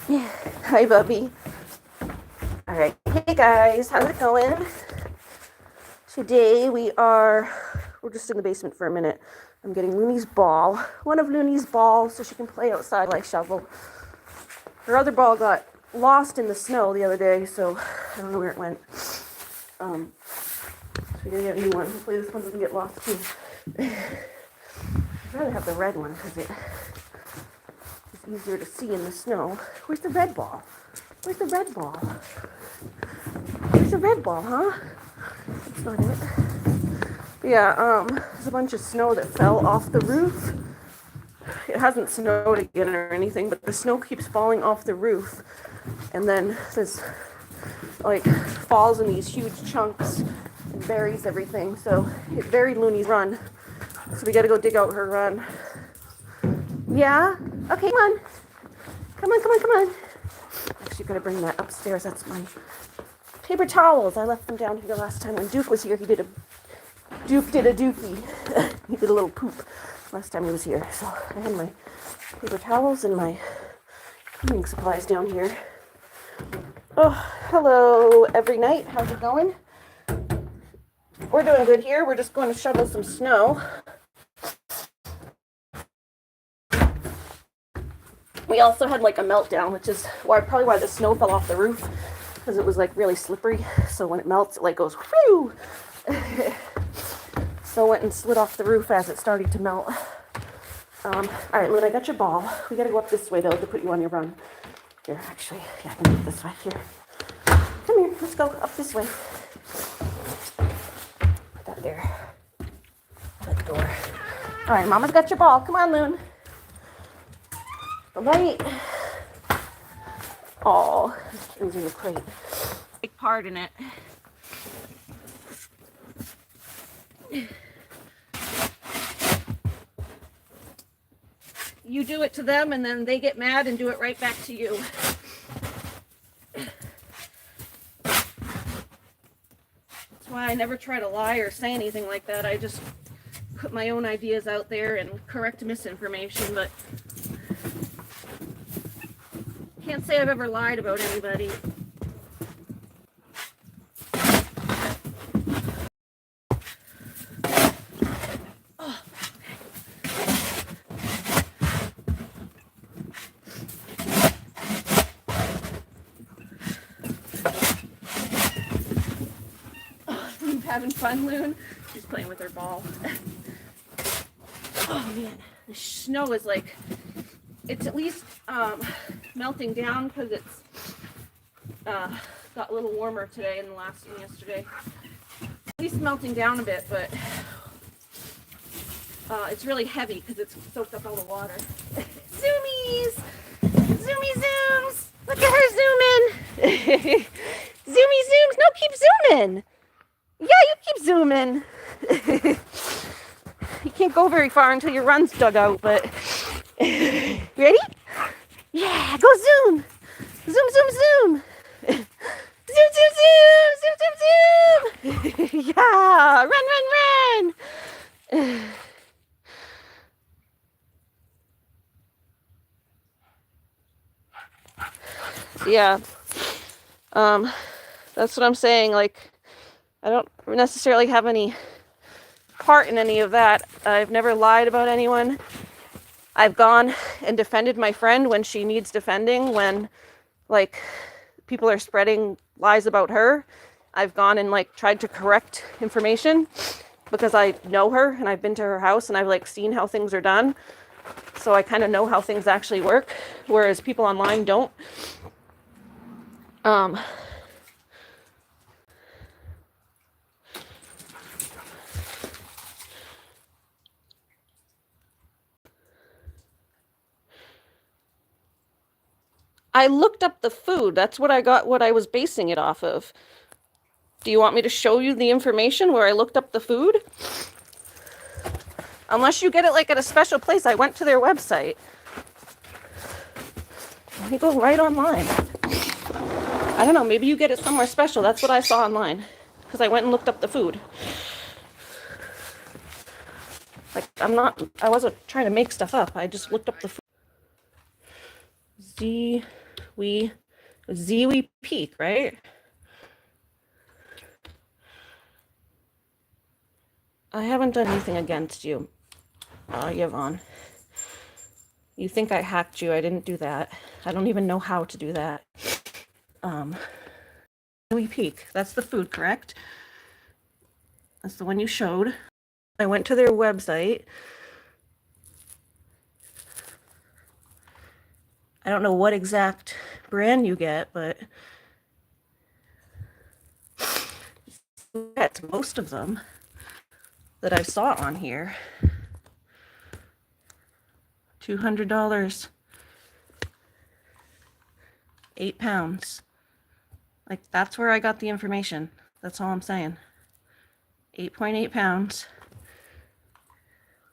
Hi, Bubby. All right. Hey, guys. How's it going? Today we're just in the basement for a minute. I'm getting Looney's ball. One of Looney's balls so she can play outside like shovel. Her other ball got lost in the snow the other day, so I don't know where it went. So we're going to get a new one. Hopefully this one doesn't get lost too. I'd rather have the red one because it's easier to see in the snow. Where's the red ball? Where's the red ball? Where's the red ball, huh? That's not it. But yeah, there's a bunch of snow that fell off the roof. It hasn't snowed again or anything, but the snow keeps falling off the roof. And then this, like, falls in these huge chunks and buries everything. So it buried Looney's run. So we gotta go dig out her run. Yeah? Okay, come on. Come on, come on, come on. Actually, gotta bring that upstairs. That's my paper towels. I left them down here last time when Duke was here. Duke did a dookie. He did a little poop last time he was here. So I had my paper towels and my cleaning supplies down here. Oh, hello every night. How's it going? We're doing good here. We're just going to shovel some snow. We also had like a meltdown, which is probably why the snow fell off the roof, because it was like really slippery. So when it melts, it like goes whew. So it went and slid off the roof as it started to melt. All right, Lynn, I got your ball. We gotta go up this way though to put you on your run. Here, actually, yeah, I can do it this way. Here, come here. Let's go up this way. Put that there. That door. All right, Mama's got your ball. Come on, Loon. The light. Oh, it was in the crate. Big part in it. You do it to them and then they get mad and do it right back to you. That's why I never try to lie or say anything like that. I just put my own ideas out there and correct misinformation, but can't say I've ever lied about anybody. Having fun, Loon? She's playing with her ball. Oh man, the snow is like, it's at least melting down because it's got a little warmer today than yesterday. At least melting down a bit, but it's really heavy because it's soaked up all the water. Zoomies! Zoomy zooms! Look at her zooming! Zoomy zooms! No, keep zooming! Yeah, you keep zooming. You can't go very far until your run's dug out, but ready? Yeah, go zoom. Zoom, zoom, zoom. Zoom, zoom, zoom. Zoom, zoom, zoom. Yeah, run, run, run. Yeah. That's what I'm saying. Like, I don't necessarily have any part in any of that. I've never lied about anyone. I've gone and defended my friend when she needs defending, when like people are spreading lies about her. I've gone and like tried to correct information because I know her and I've been to her house and I've like seen how things are done. So I kind of know how things actually work, whereas people online don't. I looked up the food. That's what I got, what I was basing it off of. Do you want me to show you the information where I looked up the food? Unless you get it like at a special place. I went to their website. Let me go right online. I don't know, maybe you get it somewhere special. That's what I saw online. Because I went and looked up the food. Like, I wasn't trying to make stuff up. I just looked up the food. Ziwi Peak, right? I haven't done anything against you, Yvonne. You think I hacked you. I didn't do that. I don't even know how to do that. Ziwi Peak, that's the food, correct? That's the one you showed. I went to their website. I don't know what exact brand you get, but that's most of them that I saw on here. $200, 8 pounds. Like, that's where I got the information. That's all I'm saying. 8.8 pounds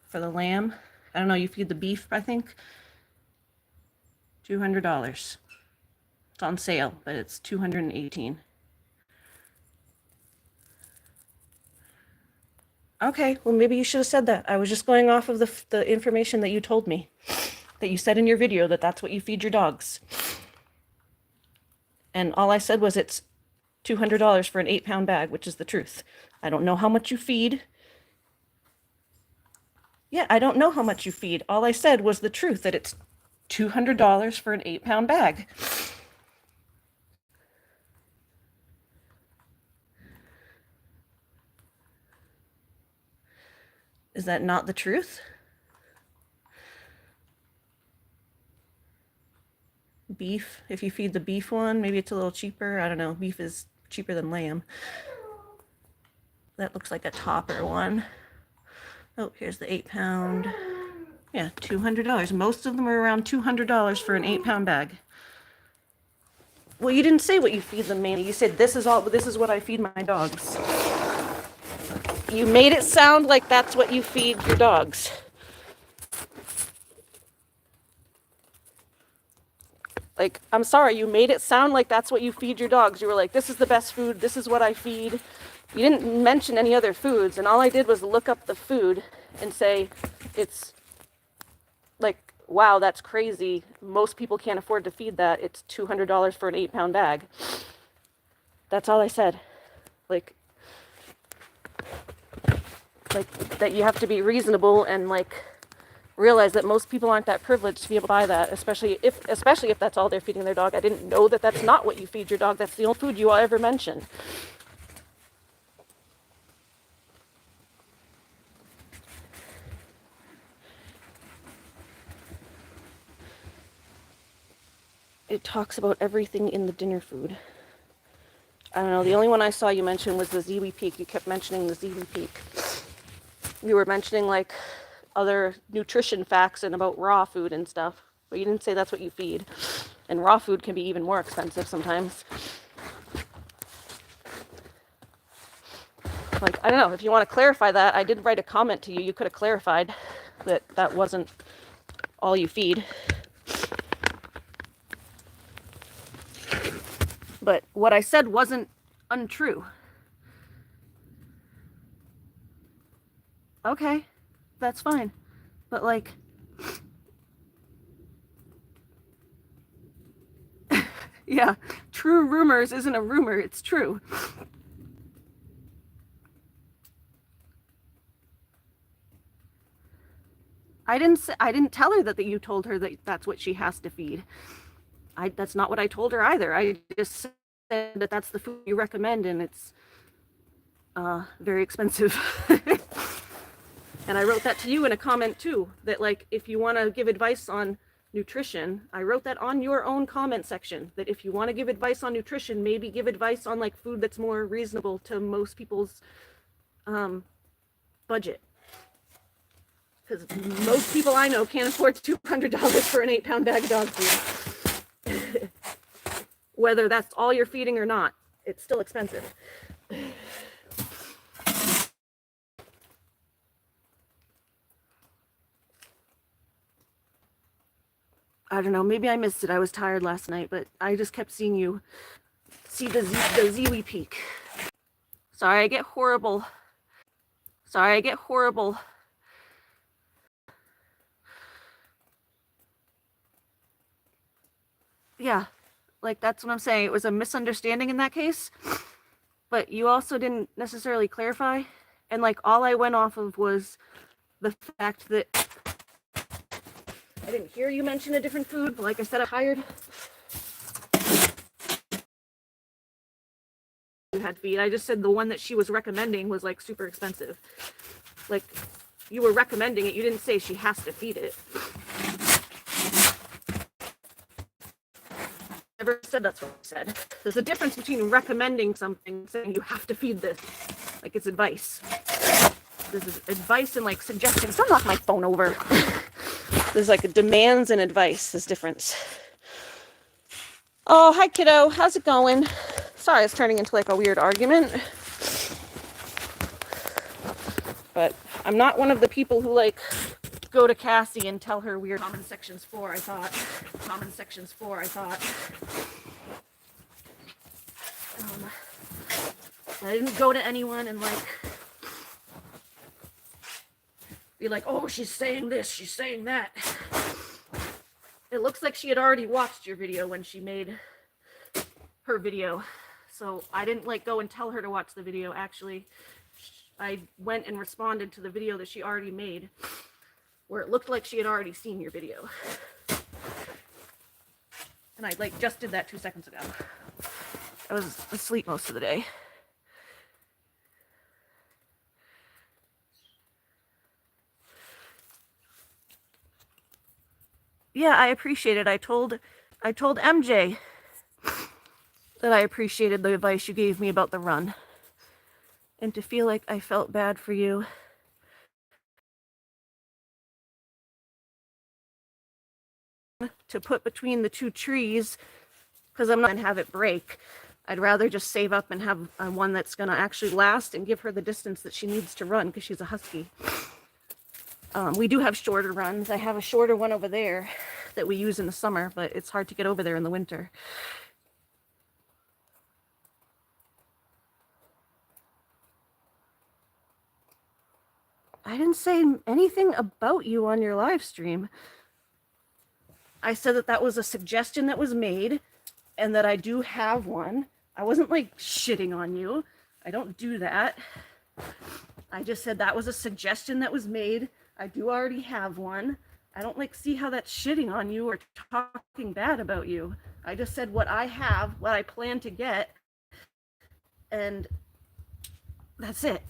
for the lamb. I don't know, you feed the beef, I think. $200. It's on sale, but it's $218. Okay, well, maybe you should have said that. I was just going off of the information that you told me, that you said in your video that that's what you feed your dogs. And all I said was it's $200 for an 8-pound bag, which is the truth. I don't know how much you feed. Yeah, I don't know how much you feed. All I said was the truth, that it's $200 for an 8-pound bag. Is that not the truth? Beef, if you feed the beef one, maybe it's a little cheaper. I don't know. Beef is cheaper than lamb. That looks like a topper one. Oh, here's the 8-pound. Yeah, $200. Most of them are around $200 for an 8-pound bag. Well, you didn't say what you feed them, Manny. You said this is what I feed my dogs. You made it sound like that's what you feed your dogs. Like, I'm sorry, you made it sound like that's what you feed your dogs. You were like, this is the best food, this is what I feed. You didn't mention any other foods, and all I did was look up the food and say, it's like, wow, that's crazy. Most people can't afford to feed that. It's $200 for an 8-pound bag. That's all I said. Like that you have to be reasonable and like realize that most people aren't that privileged to be able to buy that, especially if that's all they're feeding their dog. I didn't know that that's not what you feed your dog. That's the only food you all ever mentioned. It talks about everything in the dinner food. I don't know, the only one I saw you mention was the Ziwi Peak. You kept mentioning the Ziwi Peak. You were mentioning like other nutrition facts and about raw food and stuff, but you didn't say that's what you feed. And raw food can be even more expensive sometimes. Like, I don't know, if you want to clarify that, I did write a comment to you. You could have clarified that that wasn't all you feed. But what I said wasn't untrue. Okay, that's fine. But like, yeah, true rumors isn't a rumor, it's true. I didn't tell her that you told her that that's what she has to feed. That's not what I told her either. I just said that that's the food you recommend, and it's very expensive. And I wrote that to you in a comment too, that like, if you want to give advice on nutrition, I wrote that on your own comment section, that if you want to give advice on nutrition, maybe give advice on like food that's more reasonable to most people's budget. Because most people I know can't afford $200 for an 8-pound bag of dog food. Whether that's all you're feeding or not, it's still expensive. I don't know, maybe I missed it. I was tired last night, but I just kept seeing you see the Ziwi Peak. Sorry, I get horrible. Yeah, Like, that's what I'm saying. It was a misunderstanding in that case. But you also didn't necessarily clarify. And, like, all I went off of was the fact that I didn't hear you mention a different food. But like I said, I'm tired. You had to feed. I just said the one that she was recommending was, like, super expensive. Like, you were recommending it. You didn't say she has to feed it. Never said that's what I said. There's a difference between recommending something and saying you have to feed this. Like, it's advice. This is advice and, like, suggestions. Don't knock my phone over. There's, like, demands and advice. There's difference. Oh, hi, kiddo. How's it going? Sorry, it's turning into, like, a weird argument. But I'm not one of the people who, like, go to Cassie and tell her weird comment sections 4, I thought. Comment sections 4, I thought. I didn't go to anyone and, like, be like, oh, she's saying this, she's saying that. It looks like she had already watched your video when she made her video. So I didn't, like, go and tell her to watch the video, actually. I went and responded to the video that she already made, where it looked like she had already seen your video. And I, like, just did that 2 seconds ago. I was asleep most of the day. Yeah, I appreciate it. I told MJ that I appreciated the advice you gave me about the run. And to feel like I felt bad for you. To put between the 2 trees, because I'm not going to have it break. I'd rather just save up and have one that's going to actually last and give her the distance that she needs to run, because she's a husky. We do have shorter runs. I have a shorter one over there that we use in the summer, but it's hard to get over there in the winter. I didn't say anything about you on your live stream. I said that that was a suggestion that was made and that I do have one. I wasn't, like, shitting on you. I don't do that. I just said that was a suggestion that was made. I do already have one. I don't, like, see how that's shitting on you or talking bad about you. I just said what I have, what I plan to get, and that's it.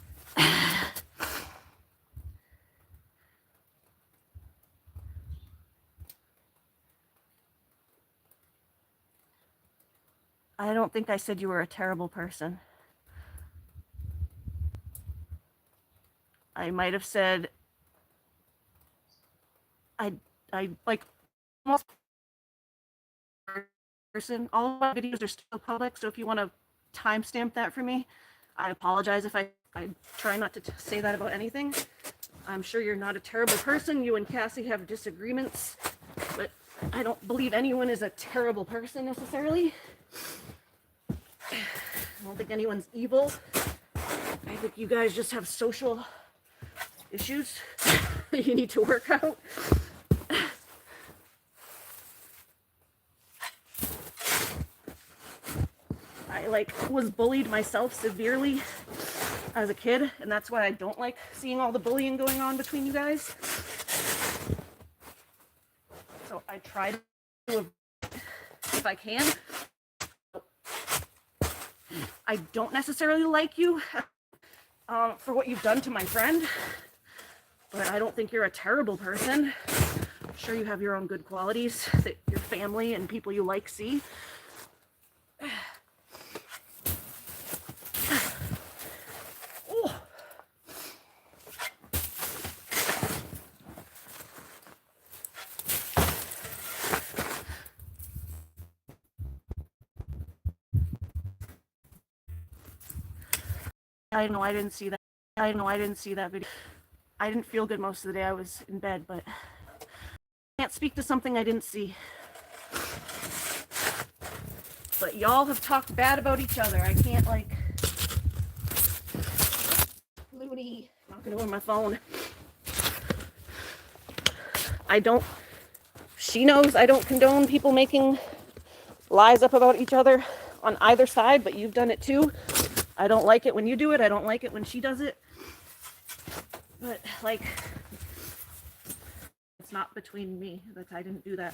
I don't think I said you were a terrible person. I might have said I like almost person. All of my videos are still public, so if you want to timestamp that for me, I apologize if I try not to say that about anything. I'm sure you're not a terrible person. You and Cassie have disagreements, but I don't believe anyone is a terrible person necessarily. I don't think anyone's evil. I think you guys just have social issues that you need to work out. I, like, was bullied myself severely as a kid, and that's why I don't like seeing all the bullying going on between you guys. So I try to avoid it if I can. I don't necessarily like you for what you've done to my friend, but I don't think you're a terrible person. I'm sure you have your own good qualities that your family and people you like see. I know I didn't see that. I know I didn't see that video. I didn't feel good most of the day. I was in bed, but I can't speak to something I didn't see. But y'all have talked bad about each other. I can't, like... Looney. Knocking over my phone. I don't... She knows I don't condone people making lies up about each other on either side, but you've done it too. I don't like it when you do it. I don't like it when she does it. But, like, it's not between me. That I didn't do that.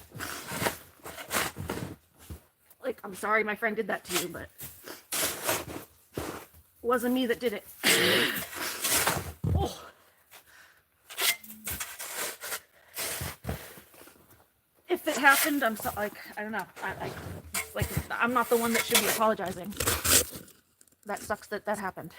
Like, I'm sorry my friend did that to you, but it wasn't me that did it. Oh. If it happened, I'm so, like, I don't know. Like, I'm not the one that should be apologizing. That sucks that that happened.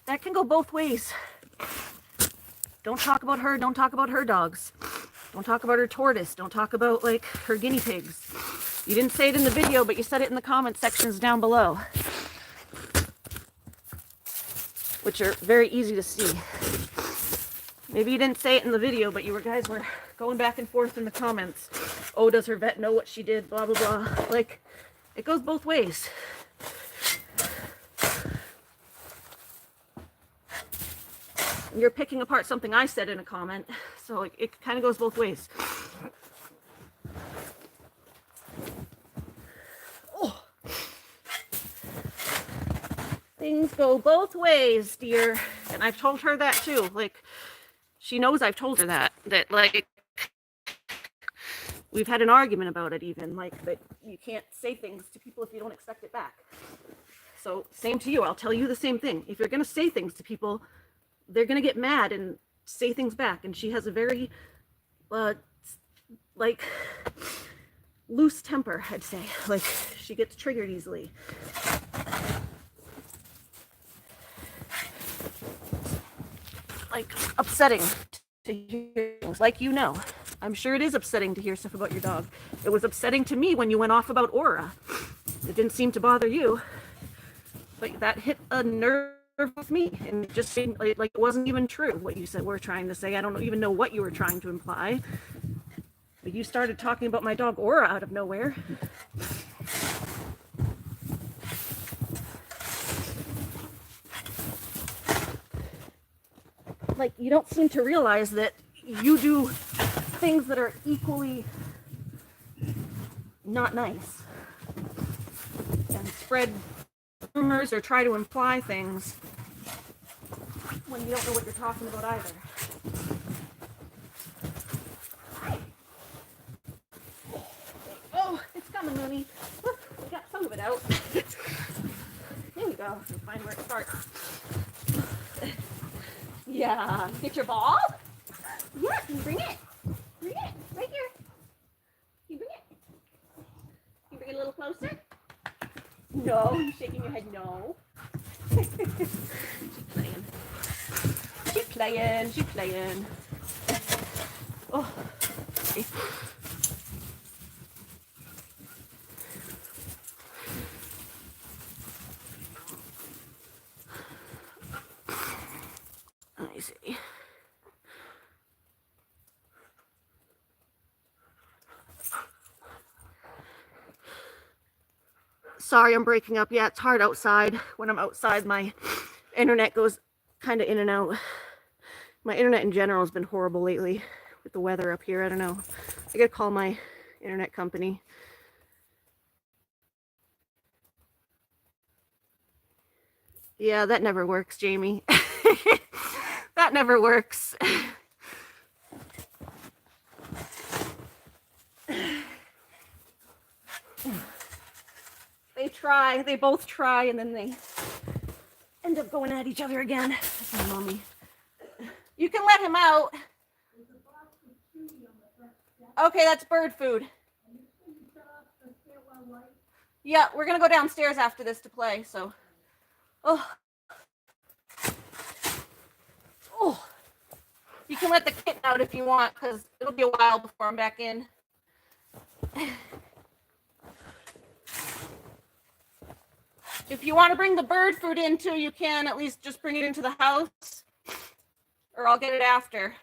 That can go both ways. Don't talk about her. Don't talk about her dogs. Don't talk about her tortoise. Don't talk about, like, her guinea pigs. You didn't say it in the video, but you said it in the comment sections down below, which are very easy to see. Maybe you didn't say it in the video, but you guys were going back and forth in the comments. Oh, does her vet know what she did? Blah, blah, blah. Like, it goes both ways. You're picking apart something I said in a comment, so it kind of goes both ways. Oh. Things go both ways, dear. And I've told her that too. Like, she knows I've told her that, like, we've had an argument about it even, like, that you can't say things to people if you don't expect it back. So, same to you. I'll tell you the same thing. If you're going to say things to people, they're going to get mad and say things back. And she has a very, like, loose temper, I'd say. Like, she gets triggered easily. Like, upsetting to hear things, like, you know. I'm sure it is upsetting to hear stuff about your dog. It was upsetting to me when you went off about Aura. It didn't seem to bother you. But that hit a nerve with me, and it just seemed like it wasn't even true what you said were trying to say. I don't even know what you were trying to imply. But you started talking about my dog Aura out of nowhere. Like, you don't seem to realize that you do things that are equally not nice and spread rumors or try to imply things when you don't know what you're talking about either. Oh, it's coming, Mooney. Look, we got some of it out. Here we go. We'll find where it starts. Yeah. Get your ball? Yeah, can you bring it? Bring it. Right here. Can you bring it? Can you bring it a little closer? No. You're shaking your head no. She's playing. She's playing. She's playing. Oh. Okay. Let me see. Sorry, I'm breaking up. Yeah, it's hard outside. When I'm outside, my internet goes kind of in and out. My internet in general has been horrible lately with the weather up here. I don't know. I gotta call my internet company. Yeah, that never works, Jamie. That never works. They try, they both try, and then they end up going at each other again. That's my mommy. You can let him out. Okay, that's bird food. Yeah, we're gonna go downstairs after this to play, so. Oh. Oh. You can let the kitten out if you want, because it'll be a while before I'm back in. If you want to bring the bird food in too, you can at least just bring it into the house, or I'll get it after.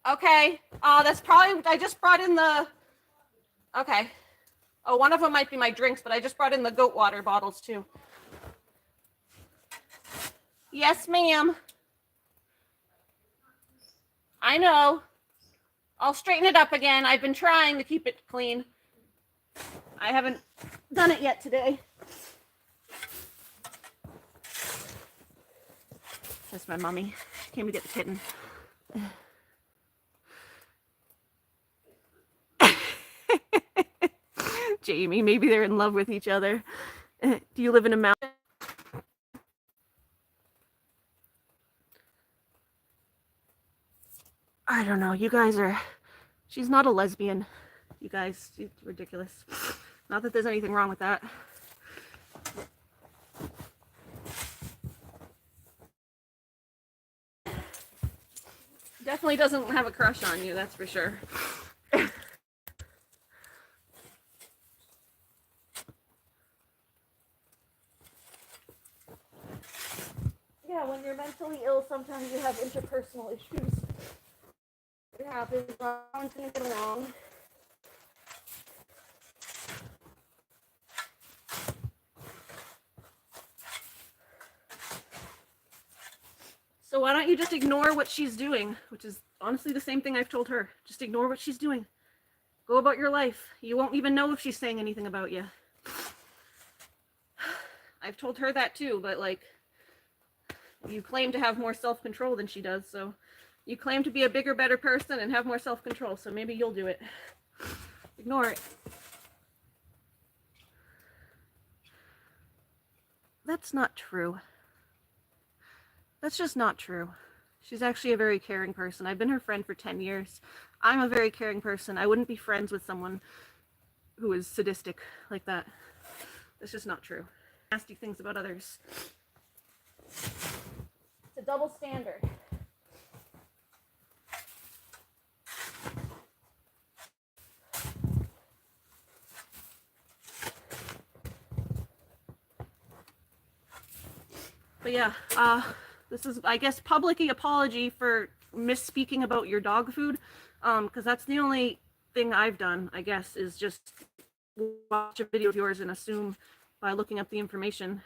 Okay. That's probably, I just brought in the, Okay. Oh, one of them might be my drinks, but I just brought in the goat water bottles too. Yes, ma'am. I know. I'll straighten it up again. I've been trying to keep it clean. I haven't done it yet today. That's my mommy. She came to get the kitten. Jamie, maybe they're in love with each other. Do you live in a mountain? I don't know. You guys are... She's not a lesbian. You guys, it's ridiculous. Not that there's anything wrong with that. Definitely doesn't have a crush on you, that's for sure. Yeah, when you're mentally ill, sometimes you have interpersonal issues. It happens. No one's gonna get along. So why don't you just ignore what she's doing, which is honestly the same thing I've told her. Just ignore what she's doing. Go about your life. You won't even know if she's saying anything about you. I've told her that too, but like, you claim to have more self-control than she does, so you claim to be a bigger, better person and have more self-control, so maybe you'll do it. Ignore it. That's not true. That's just not true. She's actually a very caring person. I've been her friend for 10 years. I'm a very caring person. I wouldn't be friends with someone who is sadistic like that. That's just not true. Nasty things about others. It's a double standard. But yeah, this is, I guess, public apology for misspeaking about your dog food, because that's the only thing I've done, I guess, is just watch a video of yours and assume by looking up the information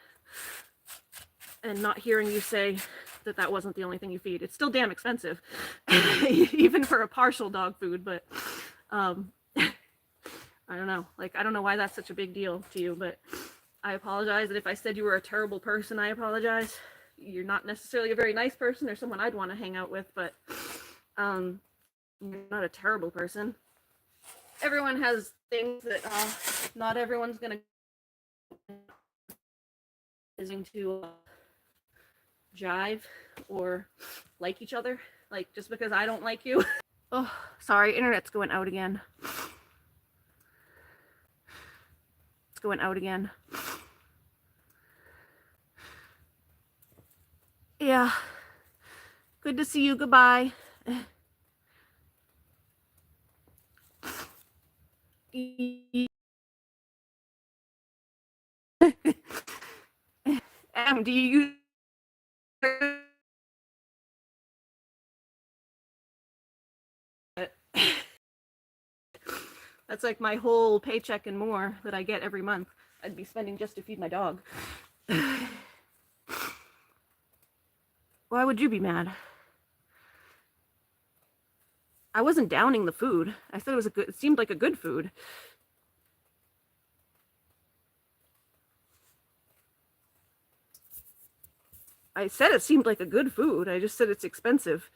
and not hearing you say that that wasn't the only thing you feed. It's still damn expensive, even for a partial dog food, but I don't know. Like, I don't know why that's such a big deal to you, but I apologize. And if I said you were a terrible person, I apologize. You're not necessarily a very nice person or someone I'd want to hang out with, but you're not a terrible person. Everyone has things that not everyone's going to jive or like each other. Like, just because I don't like you. Oh, sorry, internet's going out again. It's going out again. Yeah. Good to see you. Goodbye. Do you That's like my whole paycheck and more that I get every month. I'd be spending just to feed my dog. Why would you be mad? I wasn't downing the food. I said it seemed like a good food. I said it seemed like a good food. I just said it's expensive.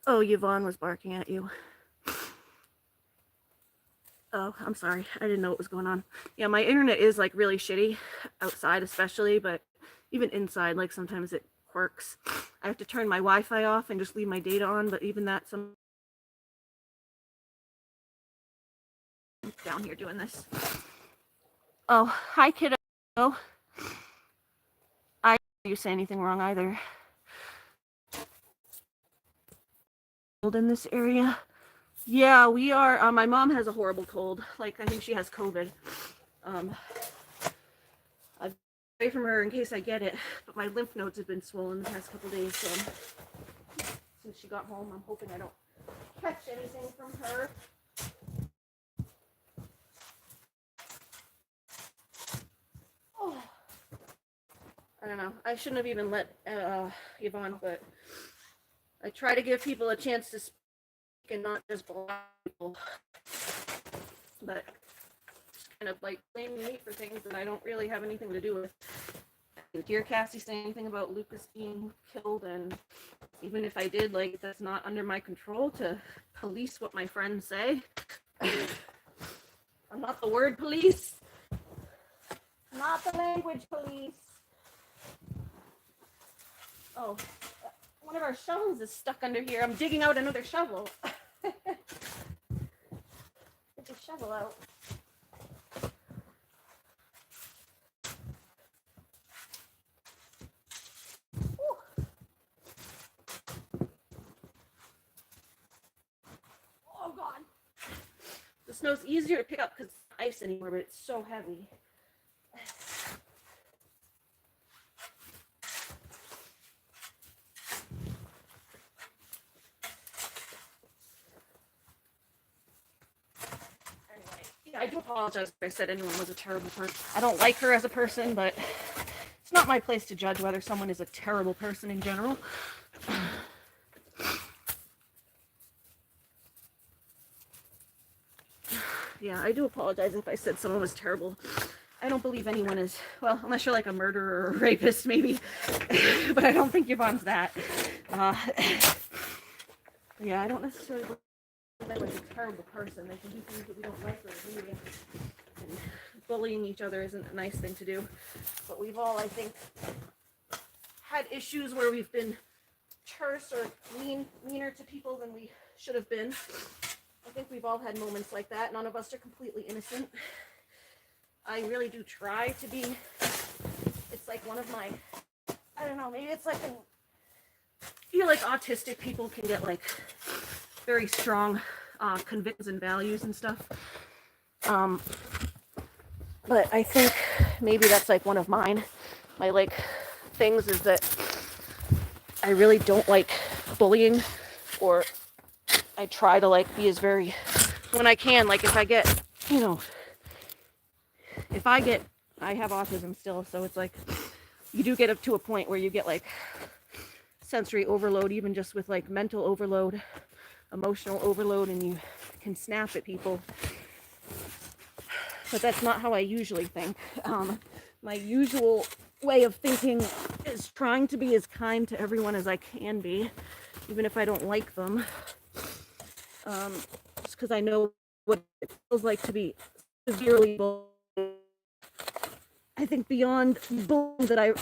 Oh, Yvonne was barking at you. Oh, I'm sorry. I didn't know what was going on. Yeah, my internet is like really shitty outside especially, but even inside, like sometimes it quirks. I have to turn my Wi-Fi off and just leave my data on, but even that, some down here doing this. Oh, hi kiddo. You say anything wrong either. In this area, yeah, we are. My mom has a horrible cold. Like, I think she has COVID. I've been away from her in case I get it, but my lymph nodes have been swollen the past couple days. So since she got home, I'm hoping I don't catch anything from her. Oh, I don't know. I shouldn't have even let Yvonne, but I try to give people a chance to speak and not just block people. But kind of like blaming me for things that I don't really have anything to do with. Dear Cassie, say anything about Lucas being killed, and even if I did, like, that's not under my control to police what my friends say. I'm not the word police. Not the language police. Oh, one of our shovels is stuck under here. I'm digging out another shovel. Get the shovel out. Whew. Oh God. The snow's easier to pick up because it's not ice anymore, but it's so heavy. I do apologize if I said anyone was a terrible person. I don't like her as a person, but it's not my place to judge whether someone is a terrible person in general. Yeah, I do apologize if I said someone was terrible. I don't believe anyone is, well, unless you're like a murderer or a rapist, maybe. But I don't think Yvonne's that. Yeah, I don't necessarily believe anyone's a terrible person. They can do things that we don't like or agree with. And bullying each other isn't a nice thing to do. But we've all, I think, had issues where we've been terse or meaner to people than we should have been. I think we've all had moments like that. None of us are completely innocent. I really do try to be. It's like one of my, I don't know, maybe it's like, I feel like autistic people can get like very strong convictions and values and stuff. But I think maybe that's like one of mine. My like things is that I really don't like bullying, or I try to like be as very, when I can, like if I get, you know, I have autism still, so it's like you do get up to a point where you get like sensory overload, even just with like mental overload, emotional overload, and you can snap at people. But that's not how I usually think. My usual way of thinking is trying to be as kind to everyone as I can be, even if I don't like them. Just because I know what it feels like to be severely bullied. I think beyond bullying that I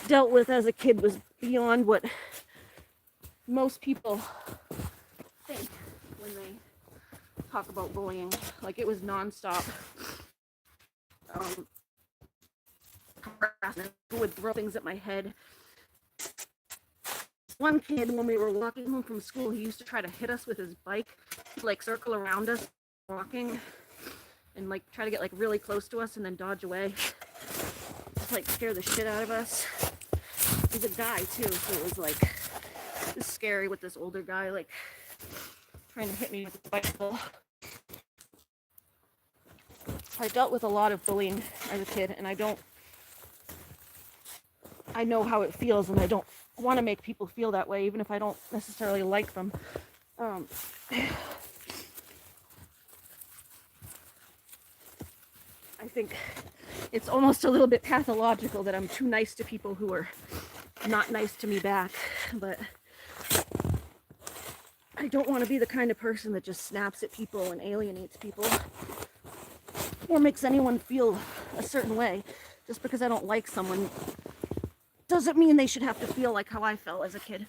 dealt with as a kid was beyond what most people think when they talk about bullying. Like, it was nonstop. Who would throw things at my head. One kid, when we were walking home from school, he used to try to hit us with his bike. He'd like circle around us walking and like try to get like really close to us and then dodge away. Just like scare the shit out of us. He's a guy too, so it was like, it was scary with this older guy like trying to hit me with a bicycle. I dealt with a lot of bullying as a kid, and I know how it feels, and I don't want to make people feel that way, even if I don't necessarily like them. I think it's almost a little bit pathological that I'm too nice to people who are not nice to me back, but I don't want to be the kind of person that just snaps at people and alienates people or makes anyone feel a certain way. Just because I don't like someone doesn't mean they should have to feel like how I felt as a kid.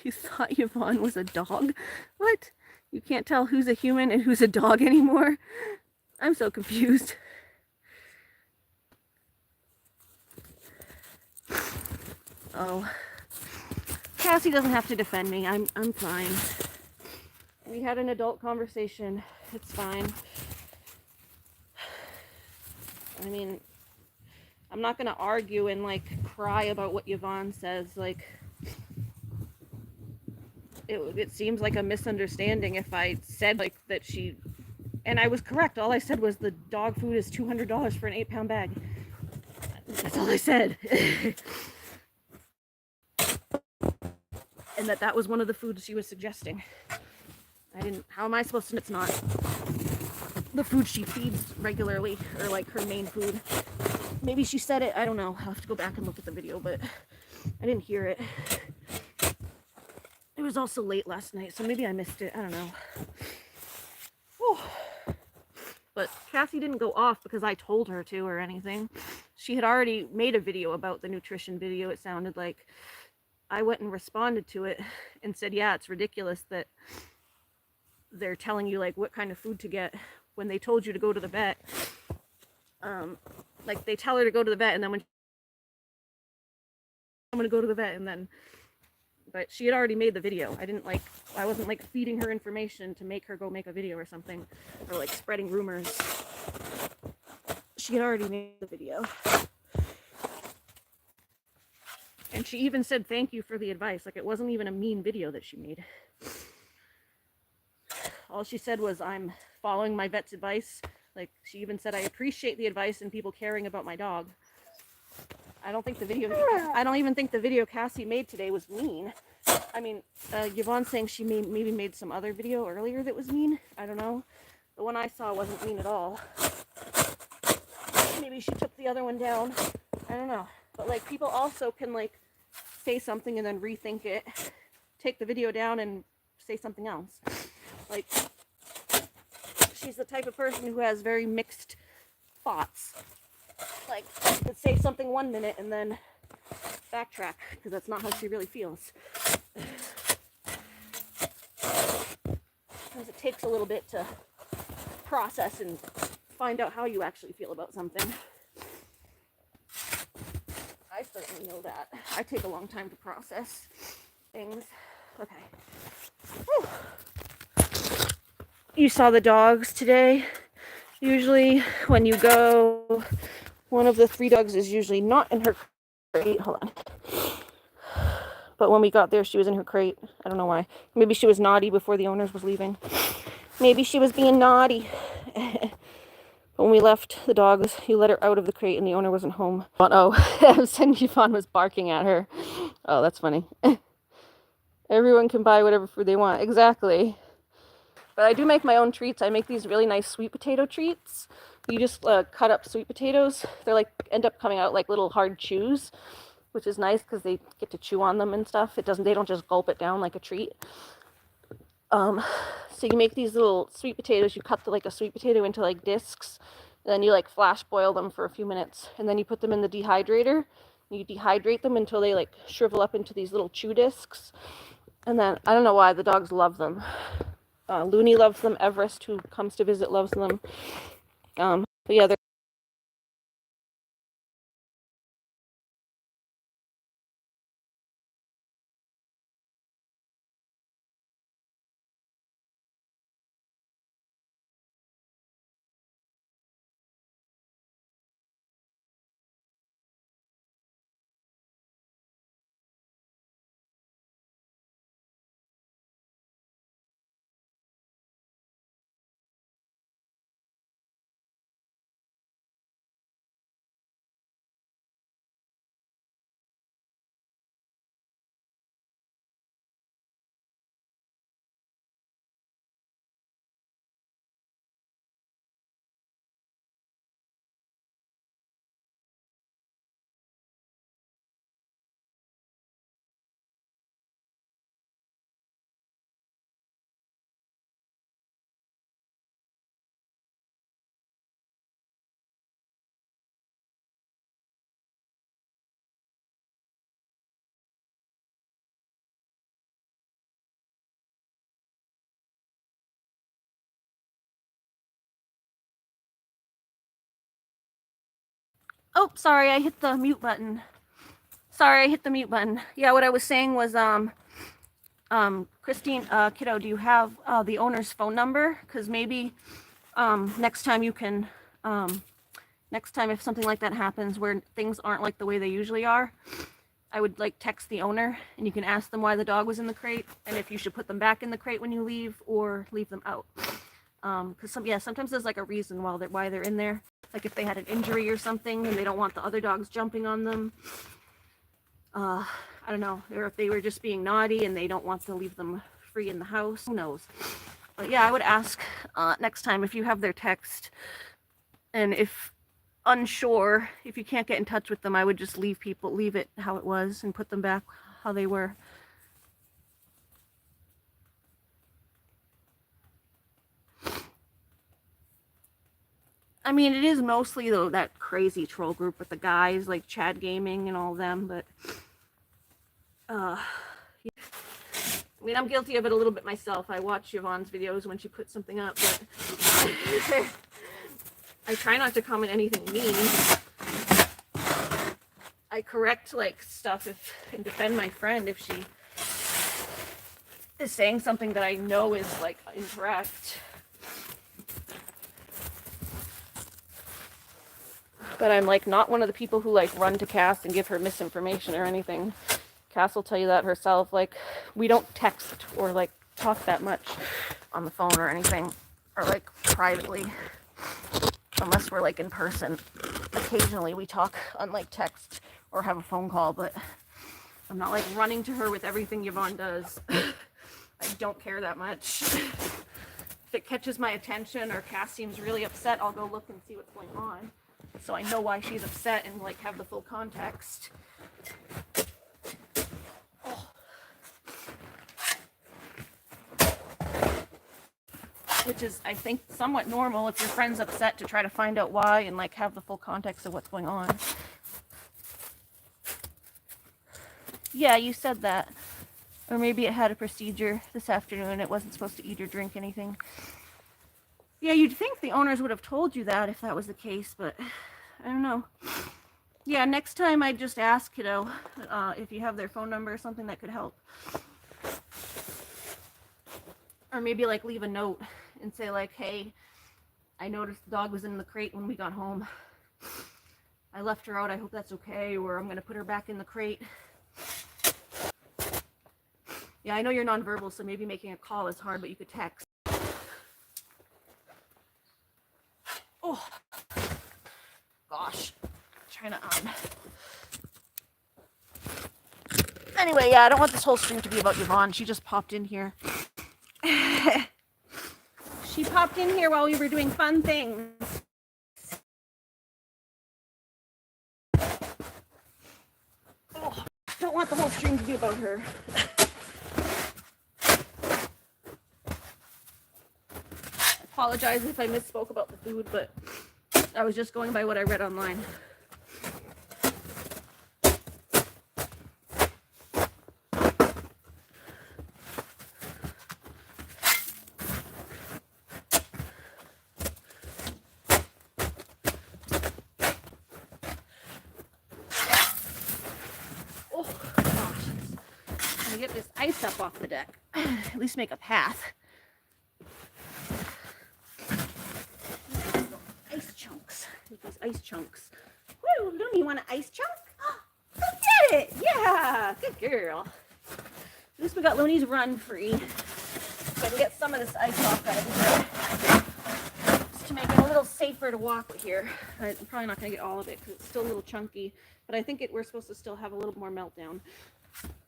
You thought Yvonne was a dog? What? You can't tell who's a human and who's a dog anymore? I'm so confused. Oh. Cassie doesn't have to defend me. I'm fine. We had an adult conversation. It's fine. I mean, I'm not gonna argue and like cry about what Yvonne says. Like, it seems like a misunderstanding if I said like that she, and I was correct. All I said was the dog food is $200 for an 8-pound bag. That's all I said. And that was one of the foods she was suggesting. I didn't, how am I supposed to, it's not the food she feeds regularly, or like her main food. Maybe she said it, I don't know. I'll have to go back and look at the video, but I didn't hear it. It was also late last night, so maybe I missed it. I don't know. Whew. But Cassie didn't go off because I told her to or anything. She had already made a video about the nutrition video, it sounded like. I went and responded to it and said, yeah, it's ridiculous that they're telling you like what kind of food to get when they told you to go to the vet. Like they tell her to go to the vet, and then when I'm gonna go to the vet, and then, but she had already made the video. I wasn't like feeding her information to make her go make a video or something, or like spreading rumors. She had already made the video. And she even said thank you for the advice. Like it wasn't even a mean video that she made. All she said was, I'm following my vet's advice. Like she even said, I appreciate the advice and people caring about my dog. I don't even think the video Cassie made today was mean. I mean, Yvonne's saying she maybe made some other video earlier that was mean. I don't know. The one I saw wasn't mean at all. Maybe she took the other one down. I don't know. But like people also can like say something and then rethink it, take the video down and say something else. Like she's the type of person who has very mixed thoughts. Like could say something 1 minute and then backtrack because that's not how she really feels. Because it takes a little bit to process and find out how you actually feel about something. I certainly know that. I take a long time to process things. Okay. Whew. You saw the dogs today. Usually when you go, one of the 3 dogs is usually not in her crate. Hold on. But when we got there, she was in her crate. I don't know why. Maybe she was naughty before the owners was leaving. Maybe she was being naughty. When we left the dogs, you let her out of the crate and the owner wasn't home. Oh, and Yvonne was barking at her. Oh, that's funny. Everyone can buy whatever food they want. Exactly. But I do make my own treats. I make these really nice sweet potato treats. You just cut up sweet potatoes. They're like, end up coming out like little hard chews, which is nice because they get to chew on them and stuff. They don't just gulp it down like a treat. So you make these little sweet potatoes. You cut like a sweet potato into like discs, and then you like flash boil them for a few minutes, and then you put them in the dehydrator. You dehydrate them until they like shrivel up into these little chew discs, and then I don't know why the dogs love them. Looney loves them. Everest, who comes to visit, loves them. But yeah, they're Oh, sorry, I hit the mute button. Yeah, what I was saying was, Christine, kiddo, do you have the owner's phone number? Because maybe next time you can, next time if something like that happens where things aren't like the way they usually are, I would like text the owner and you can ask them why the dog was in the crate and if you should put them back in the crate when you leave or leave them out. Because sometimes there's like a reason why they're in there. Like if they had an injury or something and they don't want the other dogs jumping on them. I don't know, or if they were just being naughty and they don't want to leave them free in the house. Who knows? But yeah, I would ask next time if you have their text, and if unsure, if you can't get in touch with them, I would just leave it how it was and put them back how they were. I mean, it is mostly though that crazy troll group with the guys like Chad Gaming and all of them, but I mean, I'm guilty of it a little bit myself. I watch Yvonne's videos when she puts something up, but I try not to comment anything mean. I correct like stuff and defend my friend if she is saying something that I know is like incorrect. But I'm like not one of the people who like run to Cass and give her misinformation or anything. Cass will tell you that herself. Like, we don't text or like talk that much on the phone or anything, or like privately, unless we're like in person. Occasionally we talk on like text or have a phone call, but I'm not like running to her with everything Yvonne does. I don't care that much. If it catches my attention or Cass seems really upset, I'll go look and see what's going on, so I know why she's upset and like have the full context. Which is, I think, somewhat normal if your friend's upset to try to find out why and like have the full context of what's going on. Yeah, you said that. Or maybe it had a procedure this afternoon. It wasn't supposed to eat or drink anything. Yeah, you'd think the owners would have told you that if that was the case, but I don't know. Yeah, next time I'd just ask, kiddo, if you have their phone number or something that could help. Or maybe like leave a note and say like, hey, I noticed the dog was in the crate when we got home. I left her out, I hope that's okay, or I'm gonna put her back in the crate. Yeah, I know you're nonverbal, so maybe making a call is hard, but you could text. Oh, gosh, trying to Anyway, yeah, I don't want this whole stream to be about Yvonne. She just popped in here. She popped in here while we were doing fun things. Oh, don't want the whole stream to be about her. I apologize if I misspoke about the food, but I was just going by what I read online. Get this ice up off the deck. At least make a path. Ice chunks. Make these ice chunks. Woo, Looney, you want an ice chunk? Go get it! Yeah, good girl. At least we got Looney's run free. So I can get some of this ice off out of here. Just to make it a little safer to walk here. I'm probably not going to get all of it because it's still a little chunky. But I think we're supposed to still have a little more meltdown.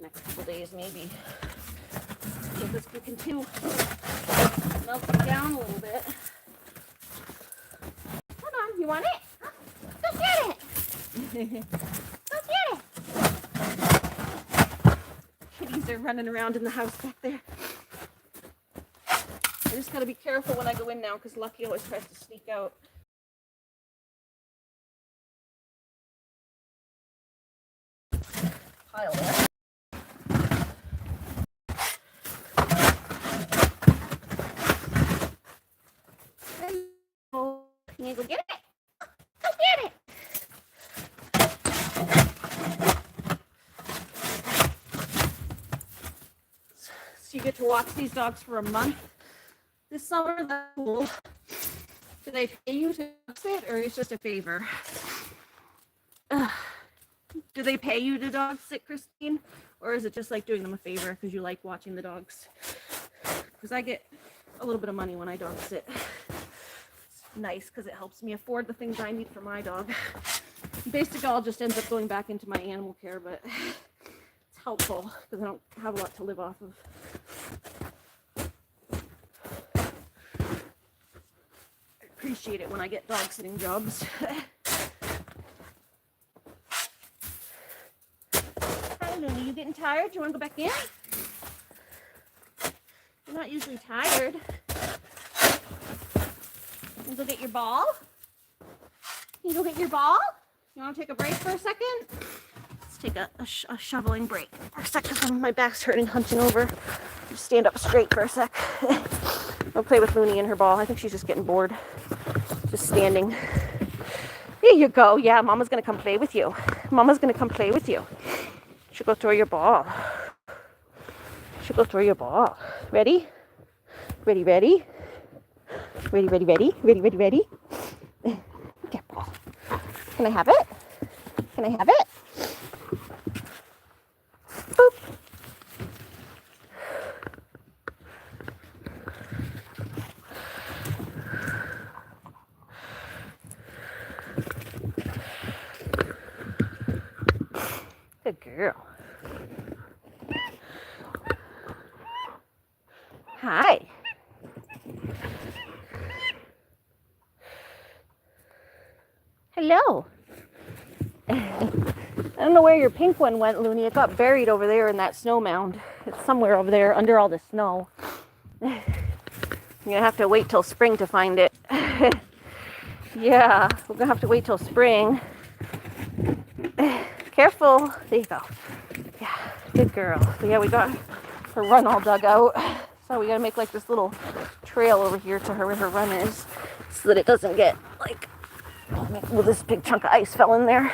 Next couple days, maybe. Get this cooking too. Melt it down a little bit. Hold on, you want it? Go get it! Go get it! Kitties are running around in the house back there. I just gotta be careful when I go in now because Lucky always tries to sneak out. Pile there. Can you go get it? Go get it! So you get to watch these dogs for a month this summer. That's cool. Do they pay you to dog sit, or it's just a favor? Do they pay you to dog sit, Christine? Or is it just like doing them a favor because you like watching the dogs? Because I get a little bit of money when I dog sit. It's nice because it helps me afford the things I need for my dog. Basically, all just ends up going back into my animal care, but it's helpful because I don't have a lot to live off of. I appreciate it when I get dog sitting jobs. Hi, Lily. You getting tired? Do you want to go back in? You're not usually tired. You go get your ball? You go get your ball? You want to take a break for a second? Let's take a shoveling break for a second. My back's hurting hunching over. Just stand up straight for a sec. I'll play with Looney and her ball. I think she's just getting bored. Just standing. There you go. Yeah, Mama's going to come play with you. Mama's going to come play with you. She'll go throw your ball. She'll go throw your ball. Ready? Ready, ready? Ready, ready, ready? Ready, ready, ready? Get ball. Can I have it? Can I have it? Boop. Good girl. Hi. Hello. I don't know where your pink one went, Looney. It got buried over there in that snow mound. It's somewhere over there under all the snow. You're going to have to wait till spring to find it. Yeah, we're going to have to wait till spring. Careful. There you go. Yeah, good girl. So yeah, we got her run all dug out. So we got to make like this little trail over here to her where her run is so that it doesn't get like, well, this big chunk of ice fell in there.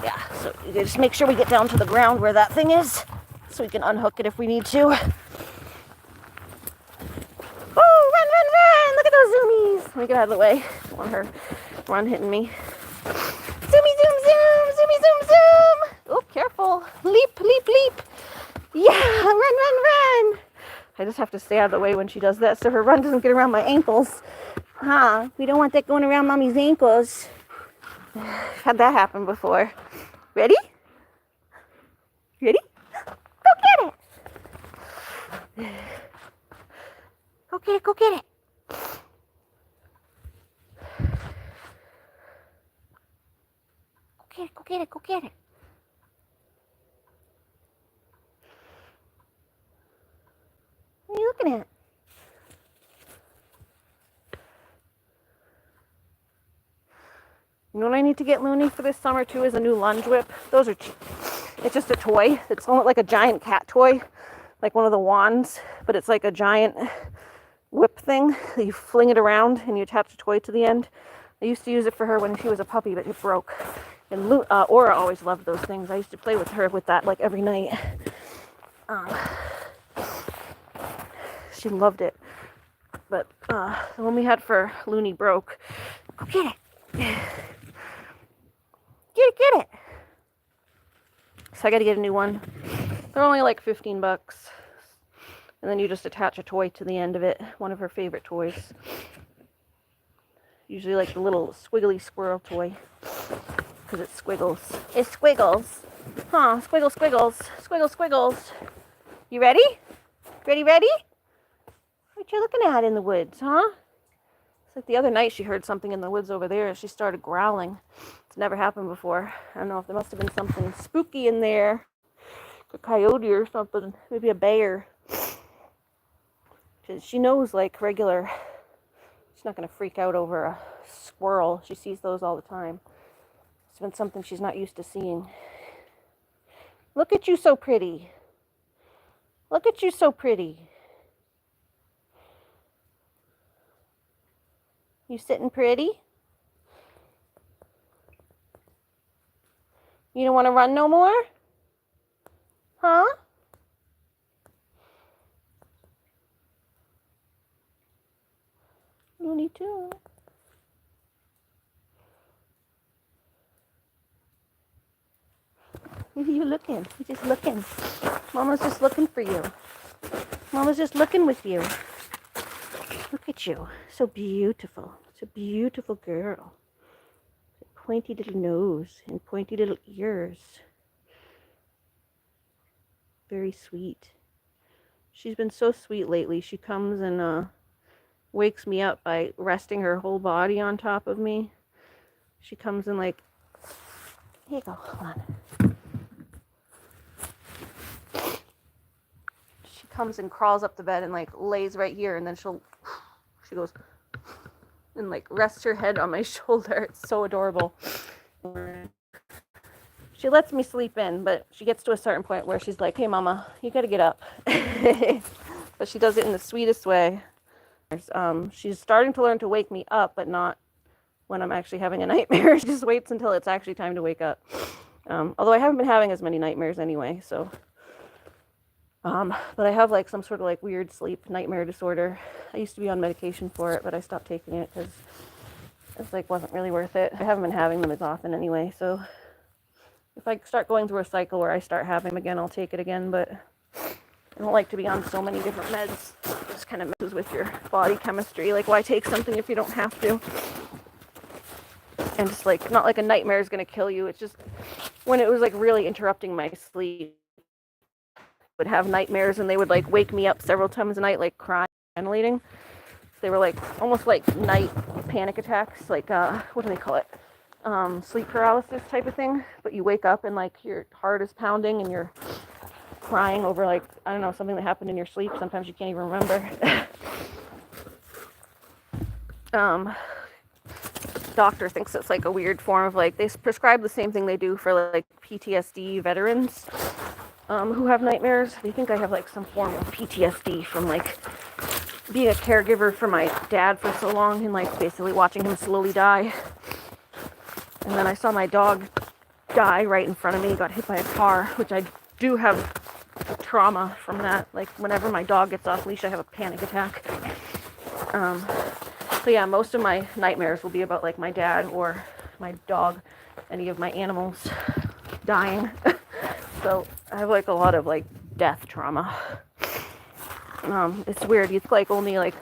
Yeah, so you just make sure we get down to the ground where that thing is so we can unhook it if we need to. Oh, run, run, run! Look at those zoomies! Let me get out of the way. I don't want her run hitting me. Zoomy, zoom, zoom! Zoomy, zoom, zoom! Oh, careful. Leap, leap, leap! Yeah, run, run, run! I just have to stay out of the way when she does that so her run doesn't get around my ankles. Huh? We don't want that going around Mommy's ankles. Had that happen before. Ready? Ready? Go get it! Go get it, go get it! Go get it, go get it, go get it! What are you looking at? You know what I need to get Looney for this summer too is a new lunge whip. Those are cheap. It's just a toy. It's almost like a giant cat toy, like one of the wands, but it's like a giant whip thing. You fling it around and you attach a toy to the end. I used to use it for her when she was a puppy, but it broke. And Aura always loved those things. I used to play with her with that like every night. She loved it. But the one we had for Looney broke. Go get it. Get it. So I got to get a new one. They're only like $15. And then you just attach a toy to the end of it. One of her favorite toys. Usually like the little squiggly squirrel toy. Because it squiggles. It squiggles. Huh, squiggle, squiggles. Squiggle, squiggles. You ready? Ready? What you looking at in the woods, huh? It's like the other night she heard something in the woods over there and she started growling. It's never happened before. I don't know if there must have been something spooky in there. A coyote or something. Maybe a bear. She knows like regular. She's not going to freak out over a squirrel. She sees those all the time. It's been something she's not used to seeing. Look at you so pretty. Look at you so pretty. You sitting pretty? You don't want to run no more? Huh? Looney Tune. Where are you looking? You're just looking. Mama's just looking for you. Mama's just looking with you. Look at you. So beautiful. It's a beautiful girl. Pointy little nose and pointy little ears. Very sweet. She's been so sweet lately. She comes and wakes me up by resting her whole body on top of me. She comes and like, here you go, hold on. She comes and crawls up the bed and like lays right here, and then she goes and like rests her head on my shoulder. It's so adorable. She lets me sleep in, but she gets to a certain point where she's like, hey mama, you gotta get up. But she does it in the sweetest way. She's starting to learn to wake me up, but not when I'm actually having a nightmare. She just waits until it's actually time to wake up. Although I haven't been having as many nightmares anyway, so. But I have like some sort of like weird sleep nightmare disorder. I used to be on medication for it, but I stopped taking it because it like wasn't really worth it. I haven't been having them as often anyway, so if I start going through a cycle where I start having them again, I'll take it again, but I don't like to be on so many different meds. It just kind of messes with your body chemistry. Like, why take something if you don't have to? And just like, not like a nightmare is going to kill you. It's just when it was like really interrupting my sleep, I would have nightmares and they would like wake me up several times a night, like crying, ventilating. They were like almost like night panic attacks, like what do they call it? Sleep paralysis type of thing. But you wake up and like your heart is pounding and you're crying over like, I don't know, something that happened in your sleep. Sometimes you can't even remember. Doctor thinks it's like a weird form of like, they prescribe the same thing they do for like PTSD veterans who have nightmares. They think I have like some form of PTSD from like being a caregiver for my dad for so long and like basically watching him slowly die. And then I saw my dog die right in front of me. He got hit by a car, which I do have trauma from that. Like whenever my dog gets off leash, I have a panic attack. So yeah, most of my nightmares will be about like my dad or my dog, any of my animals dying. So I have like a lot of like death trauma. It's weird. It's like only like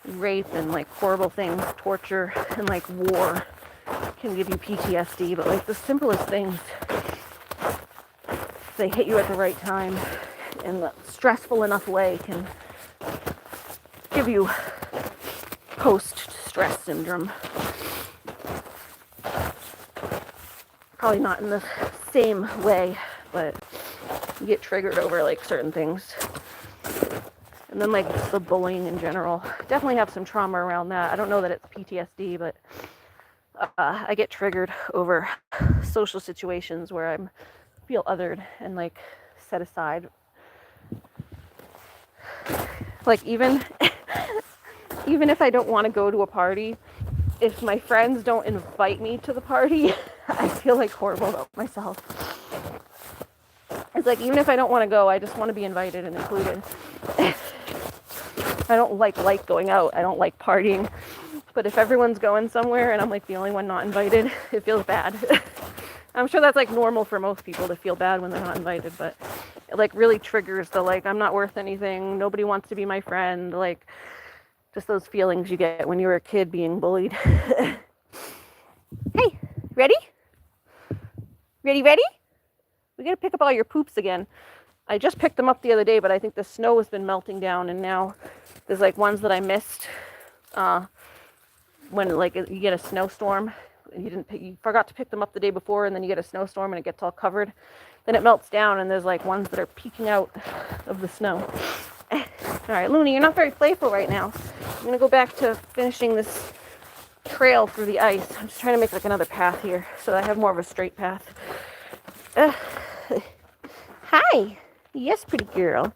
rape and like horrible things, torture and like war can give you PTSD, but like the simplest things, if they hit you at the right time in the stressful enough way, can give you post-stress syndrome. Probably not in the same way, but you get triggered over like certain things. And then like the bullying in general. Definitely have some trauma around that. I don't know that it's PTSD, but I get triggered over social situations where I feel othered and like set aside. Like even if I don't want to go to a party, if my friends don't invite me to the party, I feel like horrible about myself. It's like even if I don't want to go, I just want to be invited and included. I don't like going out. I don't like partying. But if everyone's going somewhere and I'm like the only one not invited, it feels bad. I'm sure that's like normal for most people to feel bad when they're not invited, but it like really triggers the like, I'm not worth anything, nobody wants to be my friend, like just those feelings you get when you were a kid being bullied. Hey, ready? Ready? We gotta pick up all your poops again. I just picked them up the other day, but I think the snow has been melting down and now there's like ones that I missed. When like you get a snowstorm, you forgot to pick them up the day before, and then you get a snowstorm and it gets all covered. Then it melts down, and there's like ones that are peeking out of the snow. All right, Looney, you're not very playful right now. I'm gonna go back to finishing this trail through the ice. I'm just trying to make like another path here, so I have more of a straight path. Hi. Yes, pretty girl.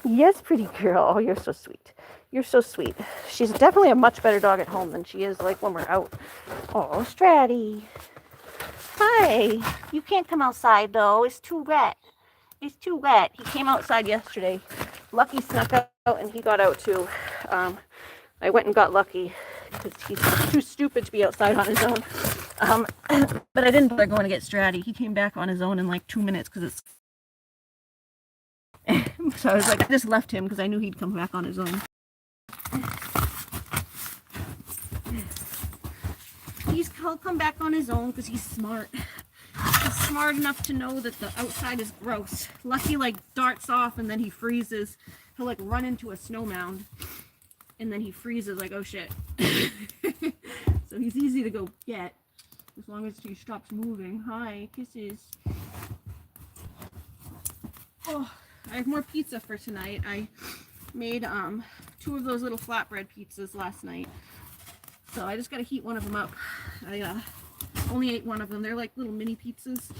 Yes, pretty girl. Oh, you're so sweet. You're so sweet. She's definitely a much better dog at home than she is like when we're out. Oh, Stratty. Hi. You can't come outside though. It's too wet. It's too wet. He came outside yesterday. Lucky snuck out and he got out too. I went and got Lucky because he's too stupid to be outside on his own. But I didn't bother going to get Stratty. He came back on his own in like 2 minutes because it's... So I was like, I just left him because I knew he'd come back on his own. He'll come back on his own because he's smart. He's smart enough to know that the outside is gross. Lucky like darts off and then he freezes. He'll like run into a snow mound and then he freezes like, oh shit. So he's easy to go get as long as he stops moving. Hi, kisses. Oh, I have more pizza for tonight. I made 2 of those little flatbread pizzas last night. So I just gotta heat one of them up. I only ate one of them. They're like little mini pizzas.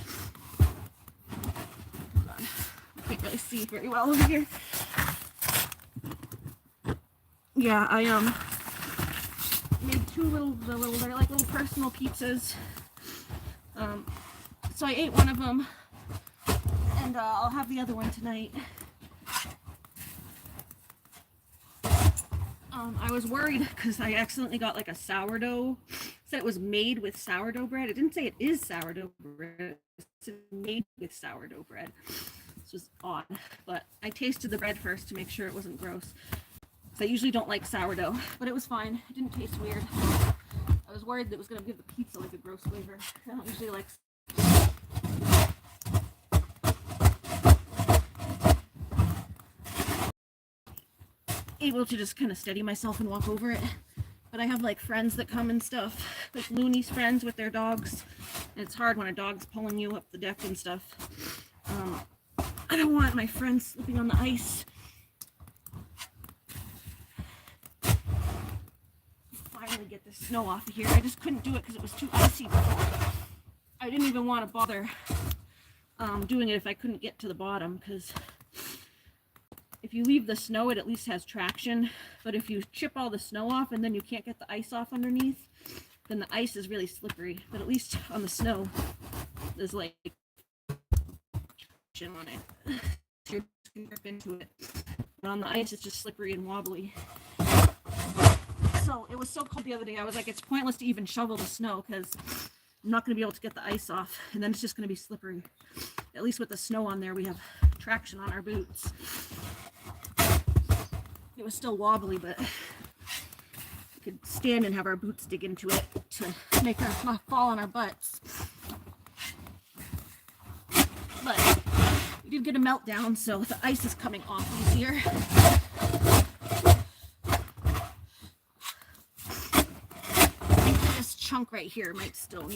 Hold on. I can't really see very well over here. Yeah, I made 2 they're like little personal pizzas. So I ate one of them, and I'll have the other one tonight. I was worried because I accidentally got like a sourdough. It said it was made with sourdough bread. It didn't say it is sourdough bread. It said made with sourdough bread. This was odd, but I tasted the bread first to make sure it wasn't gross. I usually don't like sourdough, but it was fine. It didn't taste weird. I was worried that it was going to give the pizza like a gross flavor. I don't usually like... Able to just kind of steady myself and walk over it. But I have like friends that come and stuff, like Looney's friends with their dogs, and it's hard when a dog's pulling you up the deck and stuff. I don't want my friends slipping on the ice. Finally get the snow off of here. I just couldn't do it because it was too icy before. I didn't even want to bother doing it if I couldn't get to the bottom, because if you leave the snow, it at least has traction. But if you chip all the snow off and then you can't get the ice off underneath, then the ice is really slippery. But at least on the snow, there's like traction on it. You're just gonna grip into it. But on the ice, it's just slippery and wobbly. So it was so cold the other day, I was like, it's pointless to even shovel the snow because I'm not going to be able to get the ice off. And then it's just going to be slippery. At least with the snow on there, we have traction on our boots. It was still wobbly, but we could stand and have our boots dig into it to make us not fall on our butts. But we did get a meltdown, so the ice is coming off easier. This chunk right here might still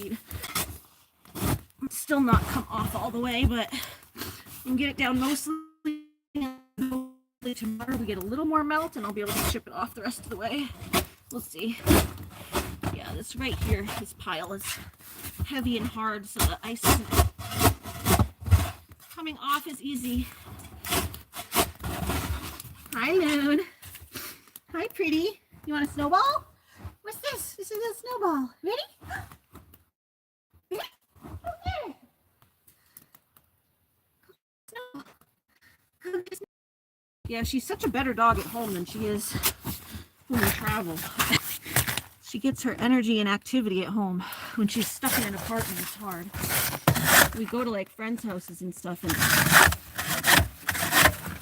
not come off all the way, but we can get it down mostly. Tomorrow we get a little more melt and I'll be able to chip it off the rest of the way. We'll see. Yeah, this right here, this pile is heavy and hard, so the ice isn't coming off as easy. Hi, Loon. Hi, pretty. You want a snowball? What's this? This is a snowball. Ready? Ready? Okay. Yeah, she's such a better dog at home than she is when we travel. She gets her energy and activity at home. When she's stuck in an apartment, it's hard. We go to like friends' houses and stuff, and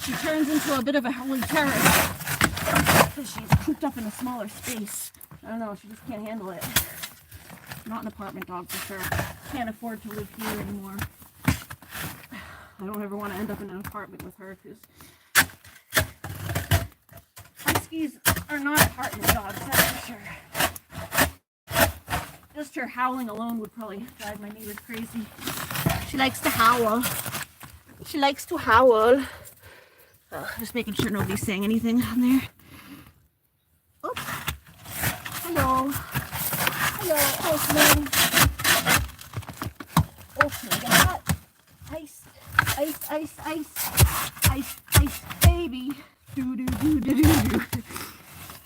she turns into a bit of a holy terror because she's cooped up in a smaller space. I don't know, she just can't handle it. Not an apartment dog for sure. Can't afford to live here anymore. I don't ever want to end up in an apartment with her because huskies are not apartment dogs, that's for sure. Just her howling alone would probably drive my neighbors crazy. She likes to howl. She likes to howl. Just making sure nobody's saying anything on there. Oops. Hello. Hello. Oh, no. Oh my God. Ice. Ice, ice, ice. Ice, ice, baby. Do, do, do, do, do, do.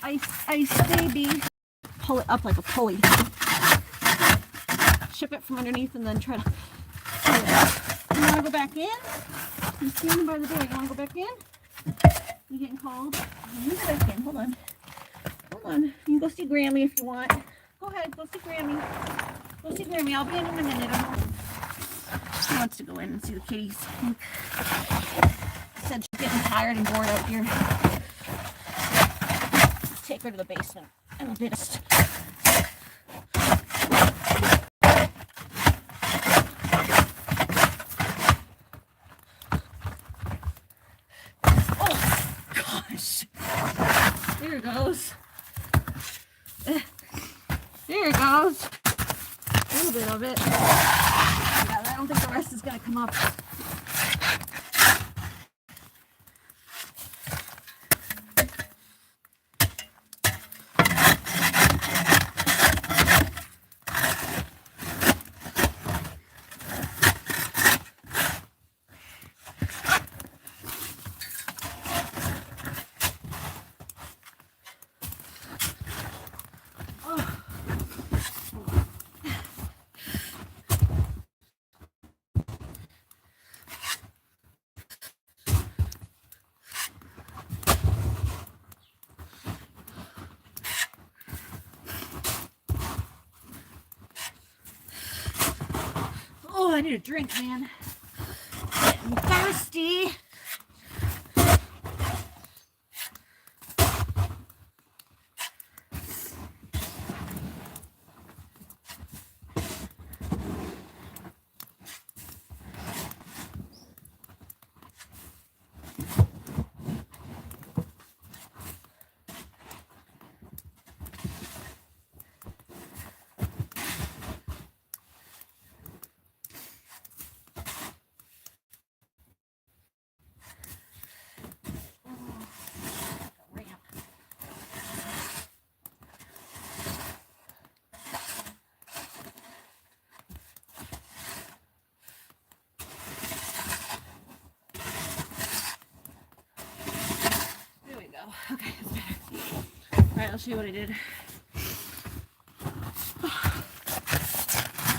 Ice, ice, baby. Pull it up like a pulley. Chip it from underneath and then try to pull it up. You want to go back in? I'm standing by the door. You want to go back in? You getting cold? You go back in. Hold on. Hold on. You can go see Grammy if you want. Go ahead, go see Grammy. Go see Grammy. I'll be in a minute. She wants to go in and see the kitties. Said she's getting tired and bored out here. Take her to the basement and I'll be just. Oh gosh. There it goes. There it goes. A little bit of it. Yeah, I don't think the rest is gonna come up. Oh, I need a drink, man. I'm thirsty. Okay, that's better. Alright, I'll show you what I did.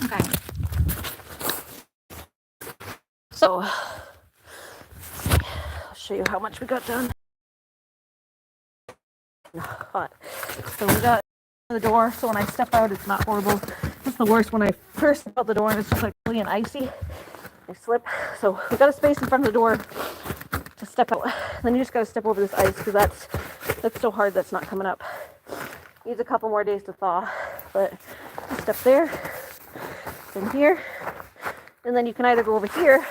Okay. So, I'll show you how much we got done. Hot. So we got the door, so when I step out, it's not horrible. It's the worst when I first step out the door and it's just like really and icy. I slip. So we got a space in front of the door to step out. Then you just got to step over this ice because that's so hard that's not coming up. Needs a couple more days to thaw, but step there, then here, and then you can either go over here,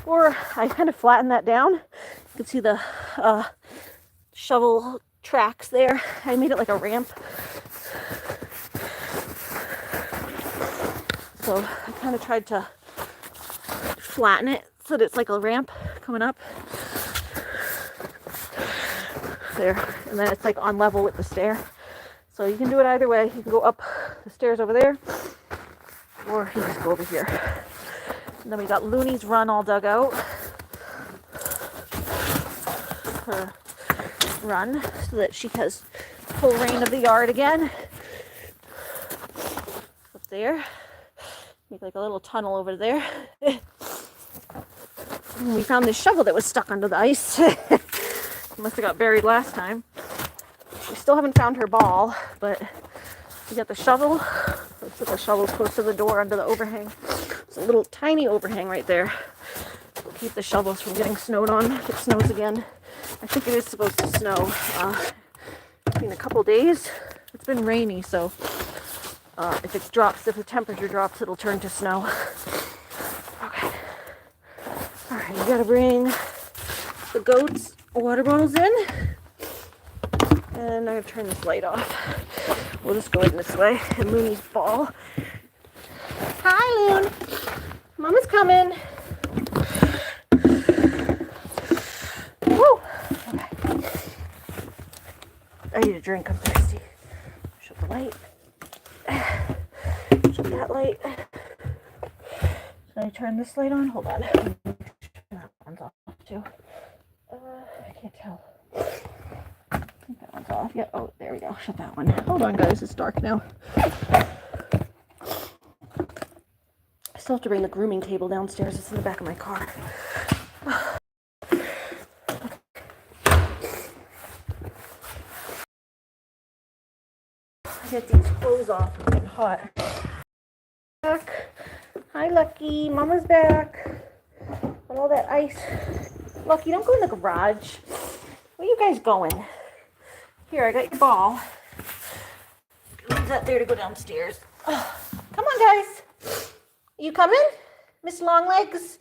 or I kind of flatten that down. You can see the shovel tracks there. I made it like a ramp. So I kind of tried to flatten it so that it's like a ramp coming up. There, and then it's like on level with the stair. So you can do it either way. You can go up the stairs over there, or you just go over here. And then we got Looney's run all dug out. Her run so that she has full reign of the yard again. Up there. Make like a little tunnel over there. And we found this shovel that was stuck under the ice. Must have got buried last time. We still haven't found her ball, but we got the shovel. Let's put the shovel close to the door under the overhang. It's a little tiny overhang right there. We'll keep the shovels from getting snowed on if it snows again. I think it is supposed to snow in a couple days. It's been rainy, so if the temperature drops, it'll turn to snow. Okay. All right, we gotta bring the goats' water bottles in, and I'm gonna turn this light off. We'll just go in this way. And Looney's ball. Hi, Loon. Mama's coming. Woo. Okay. I need a drink. I'm thirsty. Shut the light. Shut that light. Should I turn this light on? Hold on. That one's off too. I can't tell. I think that one's off. Yeah. Oh, there we go. Shut that one. Hold on, guys. It's dark now. I still have to bring the grooming table downstairs. It's in the back of my car. Get these clothes off. It's getting hot. Back. Hi, Lucky. Mama's back. With all that ice. Lucky, don't go in the garage. Where are you guys going? Here, I got your ball. Leave that there to go downstairs. Oh, come on, guys. You coming? Miss Longlegs?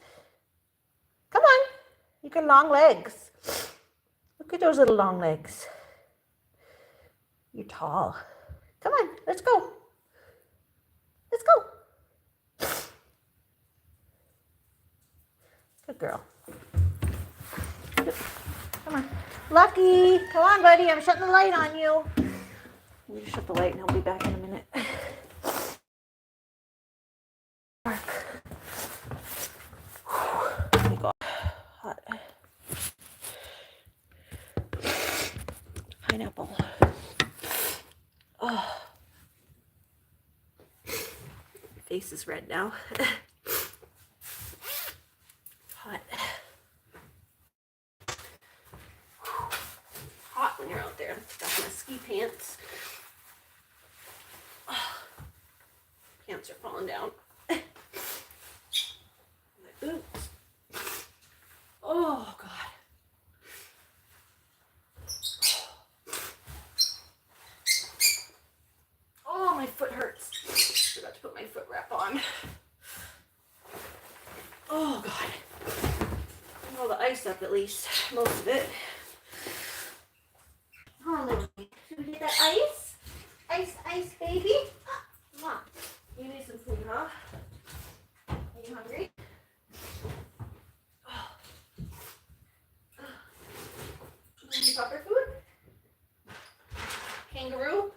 Come on. You got long legs. Look at those little long legs. You're tall. Come on, let's go. Let's go. Good girl. Come on. Lucky, come on, buddy. I'm shutting the light on you. Let me just shut the light and I'll be back in a minute. Dark. Oh my God. Hot. Pineapple. Oh. Your face is red now. Hot. Hot when you're out there. Got my ski pants. Oh. Pants are falling down. My boots. Oh God. Oh, my foot hurts. Forgot to put my foot wrap on. Oh God. All the ice up at least. Most of it. Oh, Lily. Should we get that ice? Ice, ice, baby. Come on. You need some food, huh? Are you hungry? Oh. You need proper food? Kangaroo?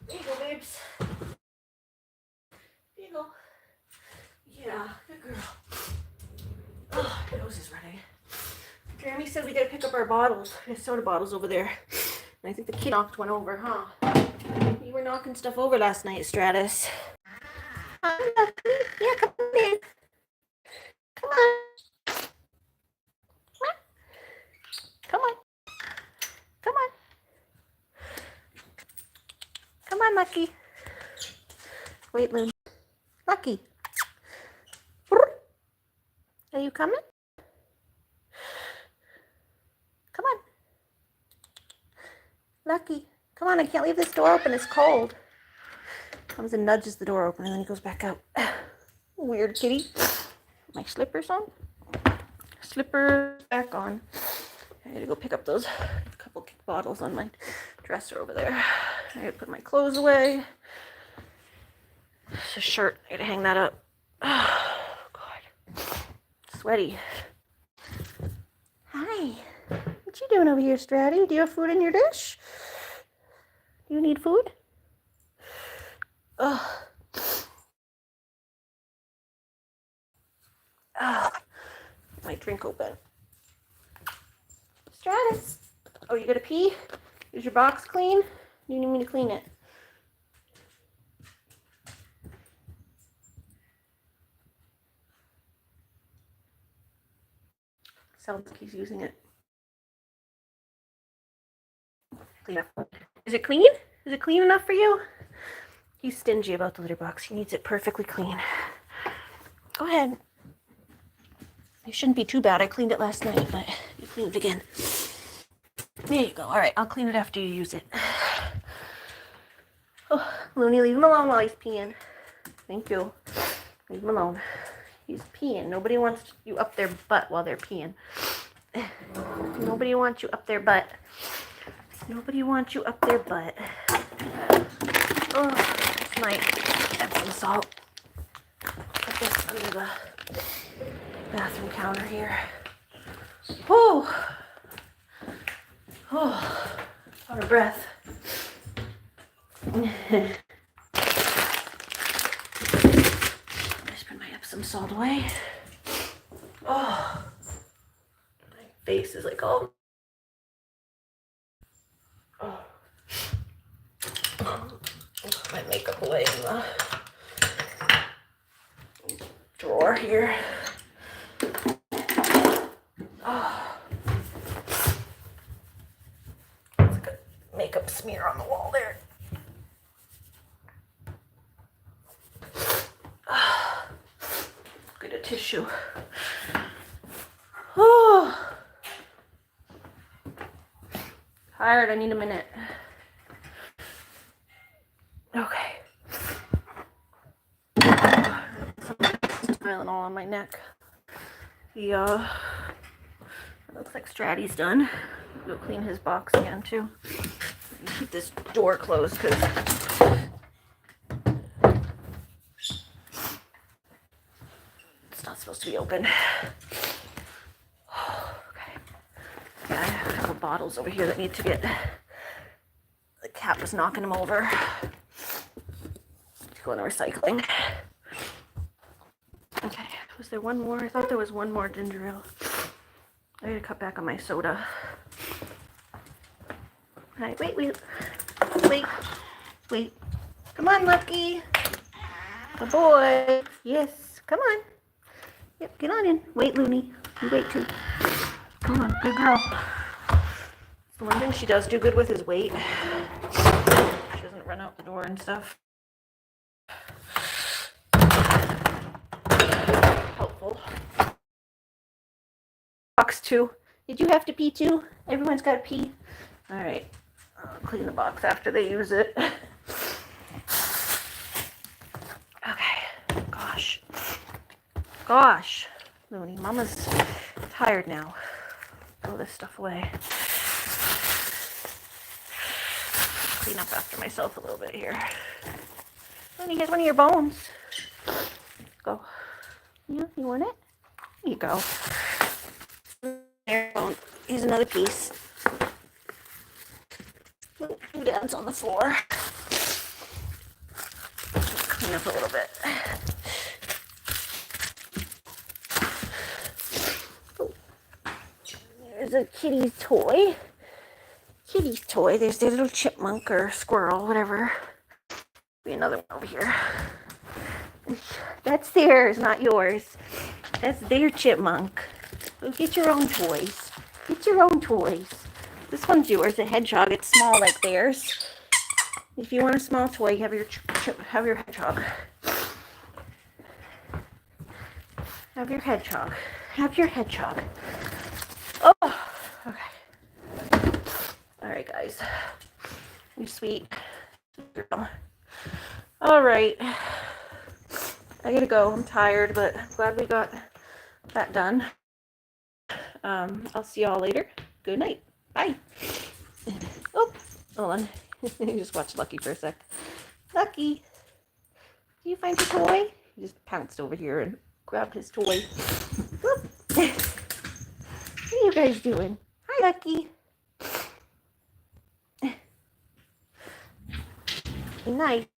There you go, babes. There you go. Yeah, good girl. Oh, my nose is running. Jeremy said we gotta pick up our bottles. We have soda bottles over there. And I think the kid knocked one over, huh? You were knocking stuff over last night, Stratus. Yeah, come in. Come on. Come on. Come on. Come on, Lucky. Wait, Loon. Lucky. Are you coming? Come on. Lucky. Come on, I can't leave this door open. It's cold. Comes and nudges the door open and then he goes back out. Weird kitty. My slippers on. Slippers back on. I had to go pick up those couple bottles on my dresser over there. I had to put my clothes away. It's a shirt. I had to hang that up. Oh, God. Sweaty. Hi. What you doing over here, Stratty? Do you have food in your dish? Do you need food? Ugh. Ah, my drink open. Stratus. Oh, you gotta pee? Is your box clean? You need me to clean it? Sounds like he's using it. Clean up. Is it clean? Is it clean enough for you? He's stingy about the litter box. He needs it perfectly clean. Go ahead. It shouldn't be too bad. I cleaned it last night, but you cleaned it again. There you go. All right, I'll clean it after you use it. Oh, Looney, leave him alone while he's peeing. Thank you. Leave him alone. He's peeing. Nobody wants you up their butt while they're peeing. Nobody wants you up their butt. Nobody wants you up their butt. Oh, it's my Epsom salt. Put this under the bathroom counter here. Oh, oh, out of breath. Just put my Epsom salt away. Oh, my face is like all. Oh. Put my makeup away in the drawer here. Oh. smear on the wall there. Get a tissue. Oh, tired. I need a minute. Okay. Some Tylenol on my neck. The looks like Stratty's done. Go clean his box again too. Keep this door closed because it's not supposed to be open. Okay. Yeah, I have a couple bottles over here that need to get. The cat was knocking them over. To go into recycling. Okay. Was there one more? I thought there was one more ginger ale. I gotta cut back on my soda. Alright, wait. Come on, Lucky. Good boy. Yes, come on. Yep, get on in. Wait, Looney. You wait too. Come on, good girl. The one thing she does do good with is wait. She doesn't run out the door and stuff. Helpful. Box too. Did you have to pee too? Everyone's got to pee. All right. I'll clean the box after they use it. Okay. Gosh. Looney, Mama's tired now. Throw this stuff away. Clean up after myself a little bit here. Looney, here's one of your bones. Go. Yeah, you want it? Here you go. Here's another piece. Dad's on the floor. Clean up a little bit. Oh. There's a kitty's toy. There's their little chipmunk or squirrel, whatever. Be another one over here. That's theirs, not yours. That's their chipmunk. Go get your own toys. This one's yours, a hedgehog. It's small like theirs. If you want a small toy, have your hedgehog. Have your hedgehog. Oh, okay. All right, guys. You sweet girl. All right. I gotta go. I'm tired, but glad we got that done. I'll see y'all later. Good night. Bye. Oh, hold on. Just watch Lucky for a sec. Lucky, do you find your toy? He just pounced over here and grabbed his toy. What are you guys doing? Hi, Lucky. Good night.